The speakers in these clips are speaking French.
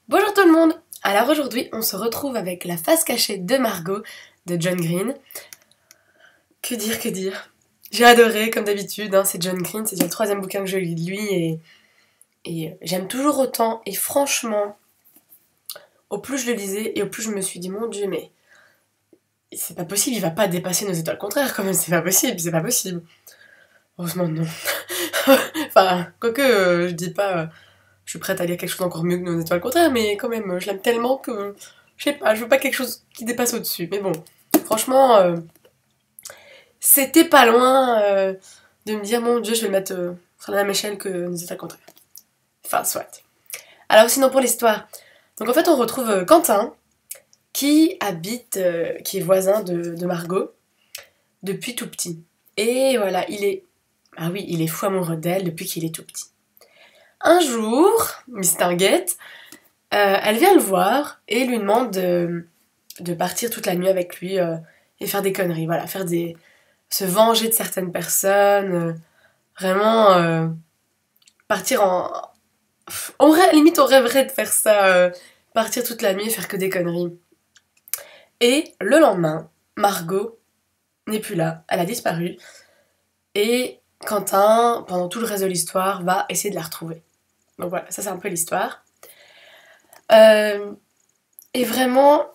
Bonjour tout le monde. Alors aujourd'hui on se retrouve avec La face cachée de Margot de John Green. Que dire, que dire. J'ai adoré comme d'habitude, hein, c'est John Green, c'est déjà le troisième bouquin que je lis de lui et j'aime toujours autant et franchement, au plus je le lisais et au plus je me suis dit mon Dieu mais c'est pas possible, il va pas dépasser Nos étoiles contraires quand même, c'est pas possible, c'est pas possible. Heureusement non. Enfin, quoique je dis pas... je suis prête à lire quelque chose encore mieux que Nos étoiles contraires, mais quand même, je l'aime tellement que, je sais pas, je veux pas quelque chose qui dépasse au-dessus. Mais bon, franchement, c'était pas loin de me dire, mon Dieu, je vais le mettre sur la même échelle que Nos étoiles contraires. Enfin, soit. Alors sinon pour l'histoire, donc en fait on retrouve Quentin, qui habite, qui est voisin de Margot, depuis tout petit. Et voilà, ah oui, il est fou amoureux d'elle depuis qu'il est tout petit. Un jour, Mistinguett, elle vient le voir et lui demande de partir toute la nuit avec lui et faire des conneries, voilà, se venger de certaines personnes, vraiment partir limite on rêverait de faire ça, partir toute la nuit et faire que des conneries. Et le lendemain, Margot n'est plus là, elle a disparu et Quentin, pendant tout le reste de l'histoire, va essayer de la retrouver. Donc voilà, ça c'est un peu l'histoire. Et vraiment,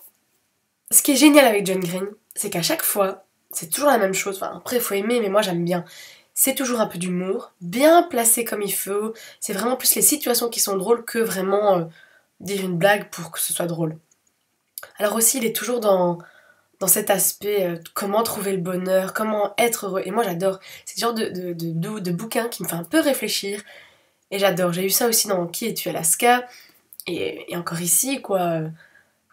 ce qui est génial avec John Green, c'est qu'à chaque fois, c'est toujours la même chose. Enfin, après, il faut aimer, mais moi j'aime bien. C'est toujours un peu d'humour, bien placé comme il faut. C'est vraiment plus les situations qui sont drôles que vraiment dire une blague pour que ce soit drôle. Alors aussi, il est toujours dans cet aspect comment trouver le bonheur, comment être heureux. Et moi j'adore. C'est le genre de bouquin qui me fait un peu réfléchir. Et j'adore. J'ai eu ça aussi dans Qui es-tu Alaska. Et encore ici, quoi.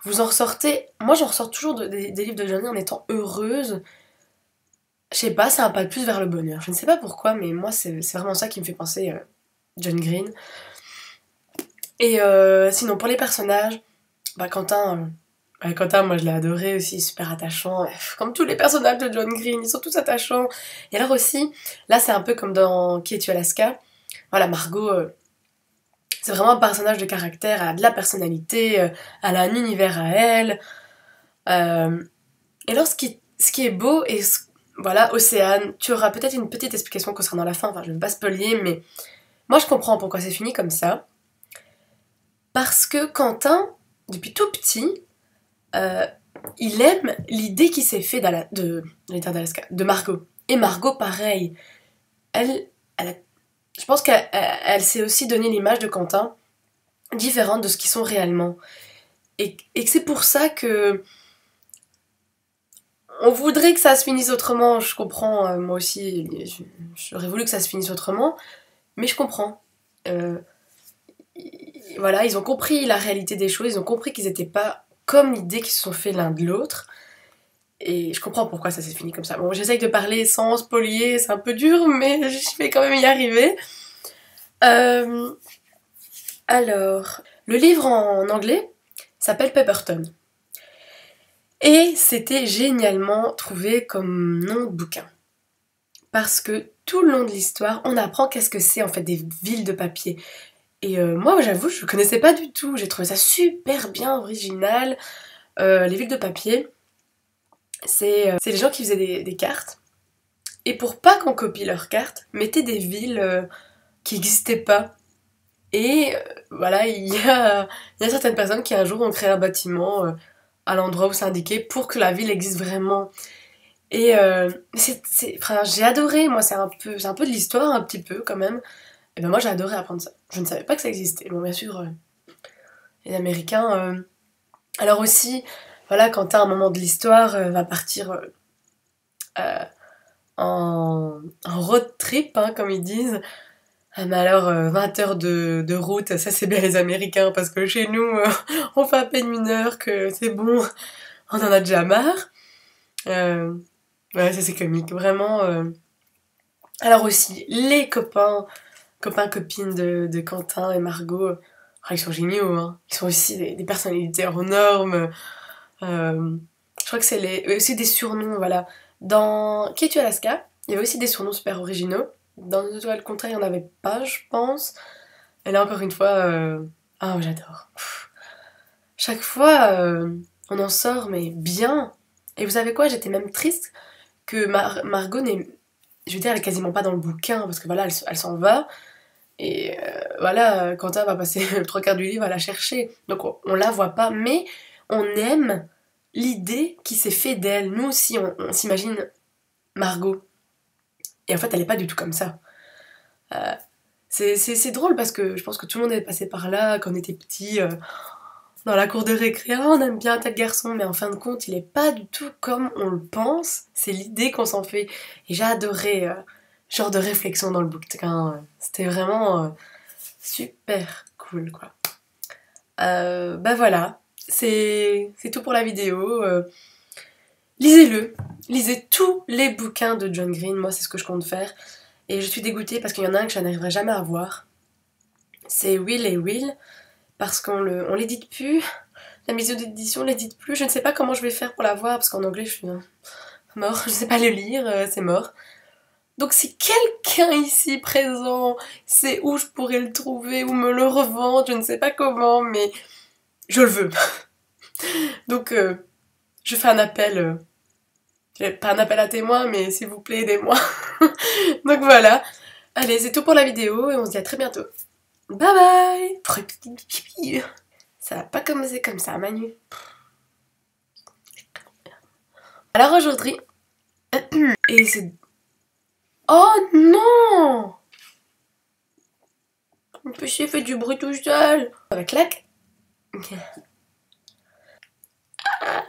Vous en ressortez... Moi, j'en ressors toujours des livres de Johnny en étant heureuse. Je sais pas, c'est un pas de plus vers le bonheur. Je ne sais pas pourquoi, mais moi, c'est vraiment ça qui me fait penser John Green. Et sinon, pour les personnages, Quentin, moi, je l'ai adoré aussi, super attachant. Comme tous les personnages de John Green, ils sont tous attachants. Et alors aussi, là, c'est un peu comme dans Qui es-tu Alaska. Voilà, Margot... c'est vraiment un personnage de caractère, elle a de la personnalité, elle a un univers à elle. Et alors, ce qui est beau, voilà, Océane, tu auras peut-être une petite explication concernant la fin, enfin, je ne vais pas spoiler, mais moi, je comprends pourquoi c'est fini comme ça. Parce que Quentin, depuis tout petit, euh, il aime l'idée qui s'est faite de Margot. Et Margot, pareil. Je pense qu'elle s'est aussi donné l'image de Quentin différente de ce qu'ils sont réellement. Et que c'est pour ça que on voudrait que ça se finisse autrement, je comprends, moi aussi, j'aurais voulu que ça se finisse autrement, mais je comprends. Euh, voilà, ils ont compris la réalité des choses, ils ont compris qu'ils étaient pas comme l'idée qu'ils se sont fait l'un de l'autre, et je comprends pourquoi ça s'est fini comme ça. Bon, j'essaye de parler sans spolier, c'est un peu dur, mais je vais quand même y arriver. Euh, alors, le livre en anglais s'appelle Pepperton. Et c'était génialement trouvé comme nom de bouquin. Parce que tout le long de l'histoire, on apprend qu'est-ce que c'est en fait des villes de papier. Et moi, j'avoue, je connaissais pas du tout. J'ai trouvé ça super bien original. Les villes de papier, c'est les gens qui faisaient des cartes. Et pour pas qu'on copie leurs cartes, mettaient des villes qui n'existaient pas. Et voilà, il y a certaines personnes qui un jour ont créé un bâtiment à l'endroit où c'est indiqué pour que la ville existe vraiment. Et enfin, j'ai adoré, moi c'est un peu de l'histoire, un petit peu quand même. Et ben moi j'ai adoré apprendre ça. Je ne savais pas que ça existait. Bon bien sûr, les Américains... Alors aussi, voilà, quand t'as un moment de l'histoire, va partir euh, en road trip, hein, comme ils disent. Ah, mais alors, 20 heures de route, ça c'est bien les Américains, parce que chez nous, on fait à peine 1 heure, que c'est bon, on en a déjà marre. Euh, ouais, ça c'est comique, vraiment. Alors aussi, les copines de Quentin et Margot, ils sont géniaux, hein. Ils sont aussi des personnalités hors normes. Je crois que aussi des surnoms, voilà. Dans Qui es-tu Alaska, il y avait aussi des surnoms super originaux. Dans le contraire, il n'y en avait pas, je pense. Et là, encore une fois, ah, j'adore. chaque fois, on en sort, mais bien. Et vous savez quoi, j'étais même triste que Margot n'est... Je veux dire, elle est quasiment pas dans le bouquin, parce que voilà, elle s'en va. Et voilà, Quentin va passer le trois quarts du livre à la chercher. Donc on la voit pas, mais on aime l'idée qui s'est fait d'elle. Nous aussi, on s'imagine Margot. Et en fait, elle est pas du tout comme ça. Euh, c'est drôle parce que je pense que tout le monde est passé par là quand on était petit, dans la cour de récré. Ah, on aime bien tel garçon, mais en fin de compte, il est pas du tout comme on le pense. C'est l'idée qu'on s'en fait. Et j'ai adoré ce genre de réflexion dans le bouquin. C'était vraiment super cool, quoi. Bah voilà, c'est tout pour la vidéo. Lisez-le, lisez tous les bouquins de John Green, moi c'est ce que je compte faire. Et je suis dégoûtée parce qu'il y en a un que je n'arriverai jamais à voir. C'est Will et Will, parce on l'édite plus, la maison d'édition l'édite plus, je ne sais pas comment je vais faire pour la voir, parce qu'en anglais je suis mort, je ne sais pas le lire, c'est mort. Donc si quelqu'un ici présent sait où je pourrais le trouver, ou me le revendre, je ne sais pas comment, mais je le veux. Donc je fais un appel, pas un appel à témoins, mais s'il vous plaît aidez-moi. Donc voilà, allez c'est tout pour la vidéo et on se dit à très bientôt. Bye bye. Trop petit pipi. Ça va pas commencer comme ça, Manu. Alors aujourd'hui, et c'est... Oh non! Le péché fait du bruit tout seul. Avec claque.